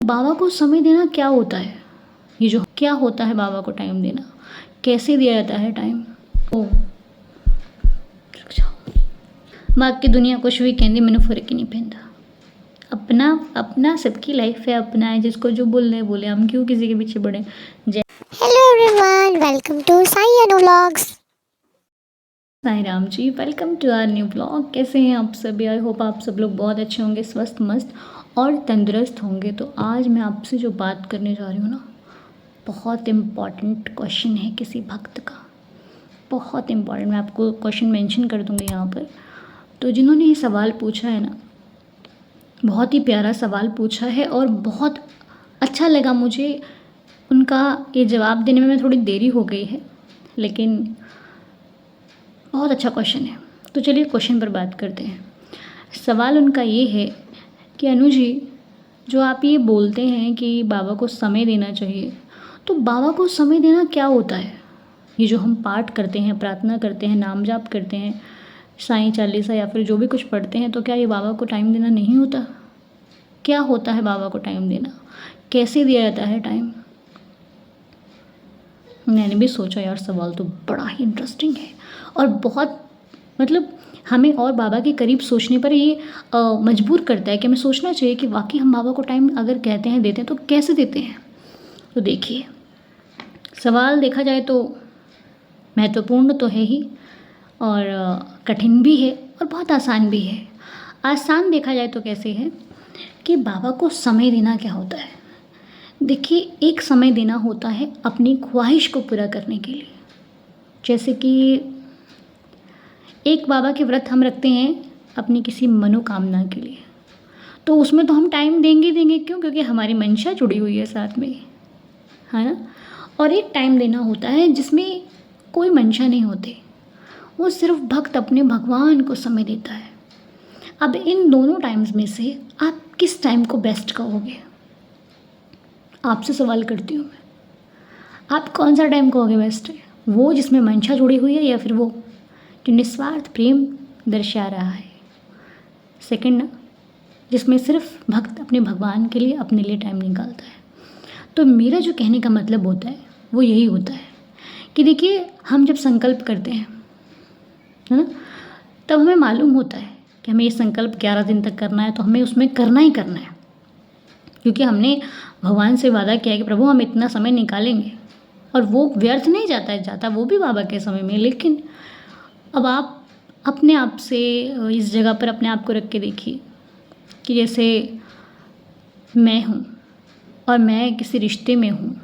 बाबा को समय देना क्या होता है? ये जो क्या होता है बाबा को टाइम देना? कैसे दिया जाता है टाइम? ओ रुक जाओ। बाकी दुनिया कुछ भी कहती, मैंने फ़र्क ही नहीं पैंदा। अपना अपना सबकी लाइफ है, अपना है, जिसको जो बोलना है बोले, हम क्यों किसी के पीछे पड़े। जय Hello everyone, welcome to Sai Anu Vlogs. Sai Ram ji, welcome to our new blog. कैसे हैं आप सभी? आई होप आप सब लोग बहुत अच्छे होंगे, स्वस्थ मस्त और तंदुरुस्त होंगे। तो आज मैं आपसे जो बात करने जा रही हूँ ना, बहुत इम्पॉर्टेंट क्वेश्चन है किसी भक्त का, बहुत इम्पॉर्टेंट। मैं आपको क्वेश्चन मेंशन कर दूँगी यहाँ पर। तो जिन्होंने ये सवाल पूछा है ना, बहुत ही प्यारा सवाल पूछा है और बहुत अच्छा लगा मुझे उनका ये जवाब देने में। मैं थोड़ी देरी हो गई है, लेकिन बहुत अच्छा क्वेश्चन है। तो चलिए क्वेश्चन पर बात करते हैं। सवाल उनका ये है कि अनु जी, जो आप ये बोलते हैं कि बाबा को समय देना चाहिए, तो बाबा को समय देना क्या होता है? ये जो हम पाठ करते हैं, प्रार्थना करते हैं, नाम जाप करते हैं, साईं चालीसा या फिर जो भी कुछ पढ़ते हैं, तो क्या ये बाबा को टाइम देना नहीं होता? क्या होता है बाबा को टाइम देना? कैसे दिया जाता है टाइम? मैंने भी सोचा यार, सवाल तो बड़ा ही इंटरेस्टिंग है और बहुत मतलब हमें और बाबा के करीब सोचने पर ये मजबूर करता है कि हमें सोचना चाहिए कि वाकई हम बाबा को टाइम अगर कहते हैं देते हैं तो कैसे देते हैं। तो देखिए, सवाल देखा जाए तो महत्वपूर्ण तो है ही और कठिन भी है और बहुत आसान भी है। आसान देखा जाए तो कैसे है कि बाबा को समय देना क्या होता है। देखिए, एक समय देना होता है अपनी ख्वाहिश को पूरा करने के लिए। जैसे कि एक बाबा के व्रत हम रखते हैं अपनी किसी मनोकामना के लिए, तो उसमें तो हम टाइम देंगे ही देंगे। क्यों? क्योंकि हमारी मंशा जुड़ी हुई है साथ में, है ना। और एक टाइम देना होता है जिसमें कोई मंशा नहीं होती, वो सिर्फ भक्त अपने भगवान को समय देता है। अब इन दोनों टाइम्स में से आप किस टाइम को बेस्ट कहोगे? आपसे सवाल करती हूँ मैं, आप कौन सा टाइम कहोगे बेस्ट है? वो जिसमें मंशा जुड़ी हुई है या फिर वो जो निस्वार्थ प्रेम दर्शा रहा है? सेकंड ना, जिसमें सिर्फ भक्त अपने भगवान के लिए, अपने लिए टाइम निकालता है। तो मेरा जो कहने का मतलब होता है वो यही होता है कि देखिए, हम जब संकल्प करते हैं, है ना, तब हमें मालूम होता है कि हमें ये संकल्प 11 दिन तक करना है, तो हमें उसमें करना ही करना है, क्योंकि हमने भगवान से वादा किया है कि प्रभु हम इतना समय निकालेंगे। और वो व्यर्थ नहीं जाता है, जाता वो भी बाबा के समय में। लेकिन अब आप अपने आप से इस जगह पर अपने आप को रख के देखिए कि जैसे मैं हूँ और मैं किसी रिश्ते में हूँ,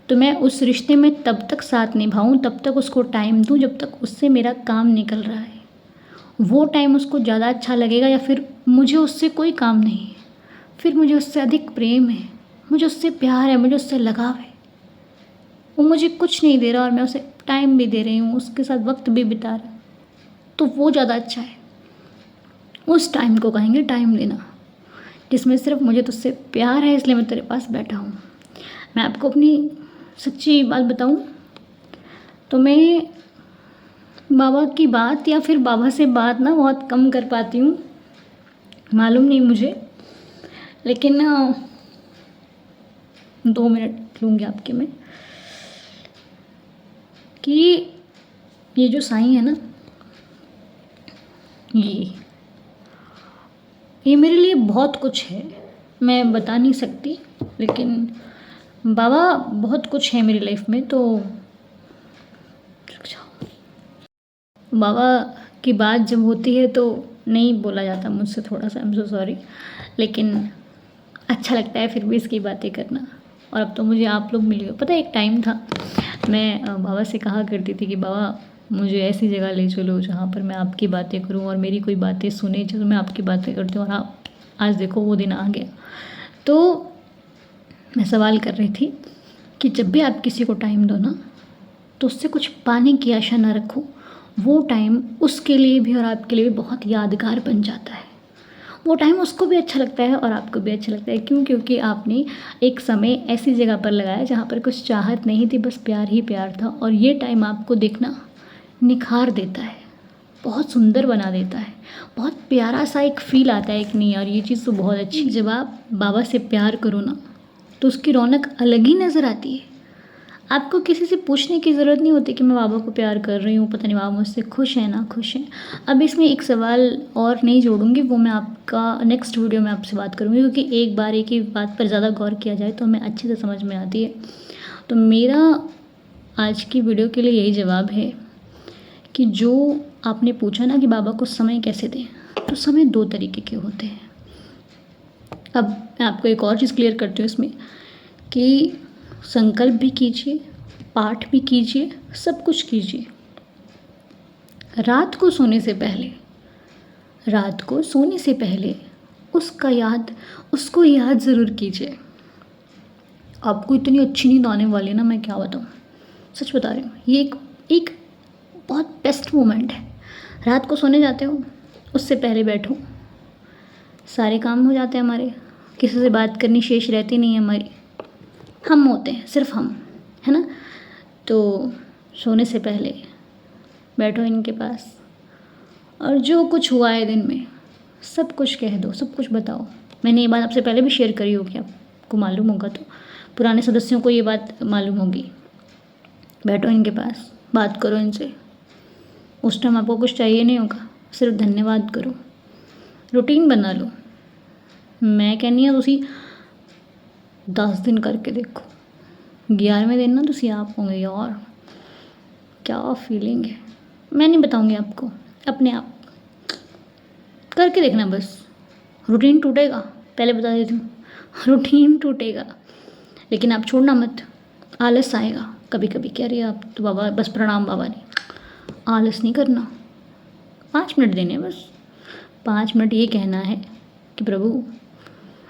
तो मैं उस रिश्ते में तब तक साथ निभाऊँ, तब तक उसको टाइम दूँ जब तक उससे मेरा काम निकल रहा है। वो टाइम उसको ज़्यादा अच्छा लगेगा या फिर मुझे उससे कोई काम नहीं है, फिर मुझे उससे अधिक प्रेम है, मुझे उससे प्यार है, मुझे उससे लगाव है, वो मुझे कुछ नहीं दे रहा और मैं उसे टाइम भी दे रही हूँ, उसके साथ वक्त भी बिता रहा, तो वो ज़्यादा अच्छा है। उस टाइम को कहेंगे टाइम देना, जिसमें सिर्फ मुझे तुझसे प्यार है इसलिए मैं तेरे पास बैठा हूँ। मैं आपको अपनी सच्ची बात बताऊँ तो मैं बाबा की बात या फिर बाबा से बात ना बहुत कम कर पाती हूँ, मालूम नहीं मुझे, लेकिन 2 मिनट लूँगी आपके में कि ये जो साईं है ना, ये मेरे लिए बहुत कुछ है, मैं बता नहीं सकती, लेकिन बाबा बहुत कुछ है मेरी लाइफ में। तो बाबा की बात जब होती है तो नहीं बोला जाता मुझसे, थोड़ा सा आई एम सो सॉरी, लेकिन अच्छा लगता है फिर भी इसकी बातें करना। और अब तो मुझे आप लोग मिल गए। पता है, एक टाइम था मैं बाबा से कहा करती थी कि बाबा मुझे ऐसी जगह ले चलो जहाँ पर मैं आपकी बातें करूँ और मेरी कोई बातें सुने, जो मैं आपकी बातें करती हूँ। और आप आज देखो वो दिन आ गया। तो मैं सवाल कर रही थी कि जब भी आप किसी को टाइम दो ना, तो उससे कुछ पाने की आशा ना रखो। वो टाइम उसके लिए भी और आपके लिए भी बहुत यादगार बन जाता है। वो टाइम उसको भी अच्छा लगता है और आपको भी अच्छा लगता है। क्यों? क्योंकि आपने एक समय ऐसी जगह पर लगाया जहाँ पर कुछ चाहत नहीं थी, बस प्यार ही प्यार था। और ये टाइम आपको देखना निखार देता है, बहुत सुंदर बना देता है, बहुत प्यारा सा एक फ़ील आता है कि नहीं यार ये चीज़ तो बहुत अच्छी है। जब आप बाबा से प्यार करो ना तो उसकी रौनक अलग ही नज़र आती है। आपको किसी से पूछने की ज़रूरत नहीं होती कि मैं बाबा को प्यार कर रही हूँ, पता नहीं बाबा मुझसे खुश हैं ना खुश हैं। अब इसमें एक सवाल और नहीं जोड़ूंगी, वो मैं आपका नेक्स्ट वीडियो में आपसे बात करूँगी, क्योंकि एक बार एक ही बात पर ज़्यादा गौर किया जाए तो हमें अच्छे से समझ में आती है। तो मेरा आज की वीडियो के लिए यही जवाब है कि जो आपने पूछा ना कि बाबा को समय कैसे दें, तो समय 2 तरीके के होते हैं। अब मैं आपको एक और चीज़ क्लियर करती हूँ इसमें कि संकल्प भी कीजिए, पाठ भी कीजिए, सब कुछ कीजिए। रात को सोने से पहले उसको याद ज़रूर कीजिए। आपको इतनी अच्छी नींद आने वाली है ना, मैं क्या बताऊँ, सच बता रही हूँ। ये एक बहुत बेस्ट मोमेंट है। रात को सोने जाते हो, उससे पहले बैठो, सारे काम हो जाते हैं हमारे, किसी से बात करनी शेष रहती नहीं है हमारी, हम होते हैं सिर्फ हम, है ना। तो सोने से पहले बैठो इनके पास और जो कुछ हुआ है दिन में सब कुछ कह दो, सब कुछ बताओ। मैंने ये बात आपसे पहले भी शेयर करी होगी, आपको मालूम होगा, तो पुराने सदस्यों को ये बात मालूम होगी। बैठो इनके पास, बात करो इनसे। उस टाइम आपको कुछ चाहिए नहीं होगा, सिर्फ धन्यवाद करो। रूटीन बना लो। मैं कहनी हूँ तुसी 10 दिन करके देखो, 11वें दिन ना तुसी आप होंगे यार क्या फीलिंग है। मैं नहीं बताऊँगी आपको, अपने आप करके देखना बस। रूटीन टूटेगा, पहले बता देती हूँ, रूटीन टूटेगा, लेकिन आप छोड़ना मत। आलस आएगा कभी कभी, कह रही आप तो बाबा बस प्रणाम बाबा, नहीं आलस नहीं करना। 5 मिनट देने, बस 5 मिनट ये कहना है कि प्रभु,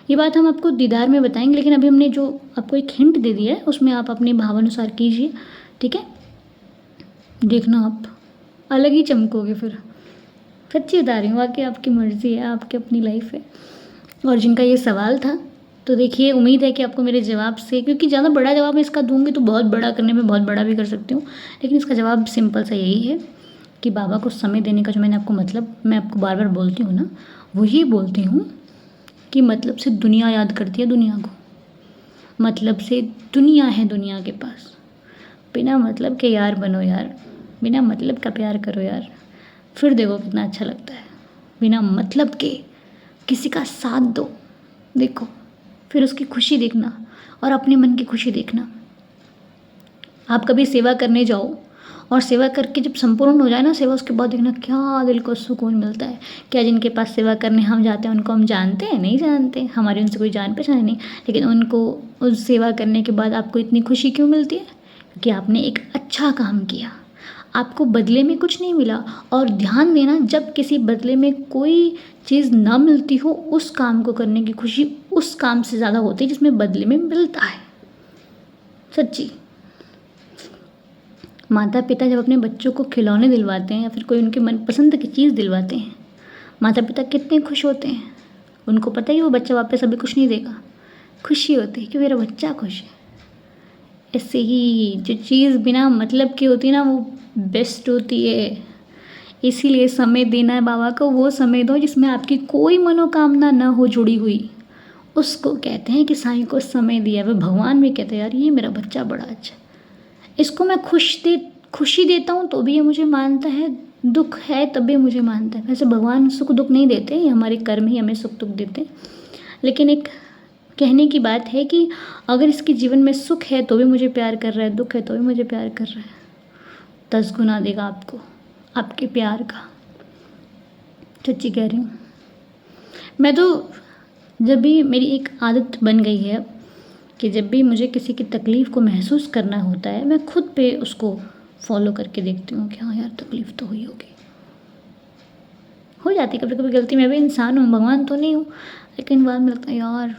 ये बात हम आपको दीदार में बताएंगे, लेकिन अभी हमने जो आपको एक हिंट दे दिया है उसमें आप अपने भावानुसार कीजिए, ठीक है। देखना आप अलग ही चमकोगे फिर, सच्ची बता रही हूँ। वाकई आपकी मर्ज़ी है, आपकी अपनी लाइफ है। और जिनका ये सवाल था, तो देखिए उम्मीद है कि आपको मेरे जवाब से, क्योंकि ज़्यादा बड़ा जवाब मैं इसका दूंगी तो बहुत बड़ा करने में बहुत बड़ा भी कर सकती हूँ, लेकिन इसका जवाब सिंपल सा यही है कि बाबा को समय देने का जो मैंने आपको मतलब, मैं आपको बार बार बोलती हूँ ना, वो ये बोलती हूँ कि मतलब से दुनिया याद करती है दुनिया को, मतलब से दुनिया है दुनिया के पास। बिना मतलब के यार बनो यार, बिना मतलब का प्यार करो यार, फिर देखो कितना अच्छा लगता है। बिना मतलब के किसी का साथ दो, देखो फिर उसकी खुशी देखना और अपने मन की खुशी देखना। आप कभी सेवा करने जाओ और सेवा करके जब संपूर्ण हो जाए ना सेवा, उसके बाद देखना क्या दिल को सुकून मिलता है। क्या जिनके पास सेवा करने हम जाते हैं उनको हम जानते हैं? नहीं जानते, हमारी उनसे कोई जान पहचान नहीं, लेकिन उनको उस सेवा करने के बाद आपको इतनी खुशी क्यों मिलती है? क्योंकि आपने एक अच्छा काम किया, आपको बदले में कुछ नहीं मिला। और ध्यान देना, जब किसी बदले में कोई चीज़ ना मिलती हो, उस काम को करने की खुशी उस काम से ज़्यादा होती है जिसमें बदले में मिलता है। सच्ची, माता पिता जब अपने बच्चों को खिलौने दिलवाते हैं या फिर कोई उनके मनपसंद की चीज़ दिलवाते हैं, माता पिता कितने खुश होते हैं। उनको पता ही वो बच्चा वापस अभी कुछ नहीं देगा, खुशी होती है कि मेरा बच्चा खुश है। ऐसे ही जो चीज़ बिना मतलब की होती है ना, वो बेस्ट होती है। इसीलिए समय देना है बाबा को, वो समय दो जिसमें आपकी कोई मनोकामना ना हो जुड़ी हुई, उसको कहते हैं कि साईं को समय दिया। वह भगवान भी कहते हैं यार ये मेरा बच्चा बड़ा अच्छा, इसको मैं खुशी देता हूँ तो भी ये मुझे मानता है, दुख है तब भी मुझे मानता है। वैसे भगवान सुख दुख नहीं देते, ये हमारे कर्म ही हमें सुख दुख देते हैं, लेकिन एक कहने की बात है कि अगर इसके जीवन में सुख है तो भी मुझे प्यार कर रहा है, दुख है तो भी मुझे प्यार कर रहा है, 10 गुना देगा आपको आपके प्यार का। सच्ची कह रही हूँ। मैं तो जब भी, मेरी एक आदत बन गई है कि जब भी मुझे किसी की तकलीफ़ को महसूस करना होता है, मैं खुद पे उसको फॉलो करके देखती हूँ कि हाँ यार तकलीफ़ तो हुई होगी, हो जाती कभी कभी गलती, मैं भी इंसान हूँ, भगवान तो नहीं हूँ, लेकिन बाद में लगता है यार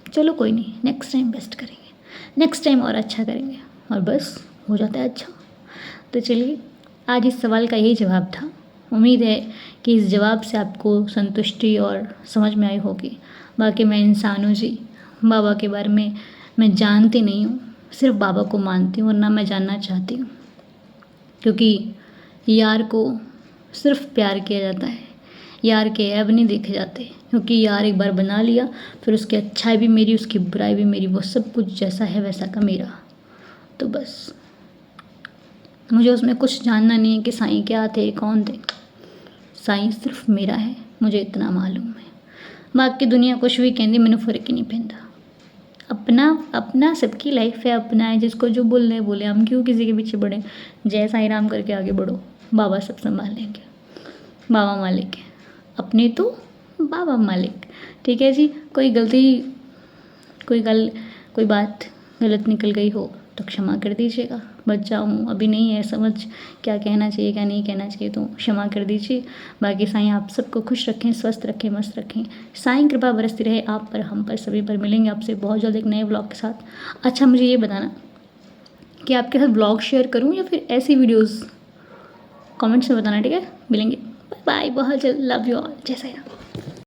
चलो कोई नहीं, नेक्स्ट टाइम बेस्ट करेंगे, नेक्स्ट टाइम और अच्छा करेंगे, और बस हो जाता है अच्छा। तो चलिए, आज इस सवाल का यही जवाब था। उम्मीद है कि इस जवाब से आपको संतुष्टि और समझ में आई होगी। बाकी मैं इंसान हूँ जी, बाबा के बारे में मैं जानती नहीं हूँ, सिर्फ बाबा को मानती हूँ और ना मैं जानना चाहती हूँ, क्योंकि यार को सिर्फ प्यार किया जाता है, यार के ऐब नहीं देखे जाते, क्योंकि यार एक बार बना लिया फिर उसकी अच्छाई भी मेरी, उसकी बुराई भी मेरी, वो सब कुछ जैसा है वैसा का मेरा। तो बस मुझे उसमें कुछ जानना नहीं है कि साईं क्या थे, कौन थे। साईं सिर्फ मेरा है, मुझे इतना मालूम है। बाकी दुनिया कुछ भी कहती, मैंने फ़र्क ही नहीं पैंदा। अपना अपना सबकी लाइफ है, अपना है, जिसको जो बोलना है बोले, हम क्यों किसी के पीछे बढ़े। जय साईं राम करके आगे बढ़ो, बाबा सब संभाल लेंगे, बाबा मालिक है, अपने तो बाबा मालिक। ठीक है जी, कोई बात गलत निकल गई हो तो क्षमा कर दीजिएगा। बच्चा हूँ, अभी नहीं है समझ क्या कहना चाहिए क्या नहीं कहना चाहिए, तो क्षमा कर दीजिए। बाकी साईं आप सबको खुश रखें, स्वस्थ रखें, मस्त रखें। साईं कृपा बरसती रहे आप पर, हम पर, सभी पर। मिलेंगे आपसे बहुत जल्द एक नए व्लॉग के साथ। अच्छा, मुझे ये बताना कि आपके साथ व्लॉग शेयर करूँ या फिर ऐसी वीडियोज़, कमेंट्स में बताना, ठीक है। मिलेंगे, बाय बाय, बहुत जल्द, लव यू ऑल, जय साईं राम।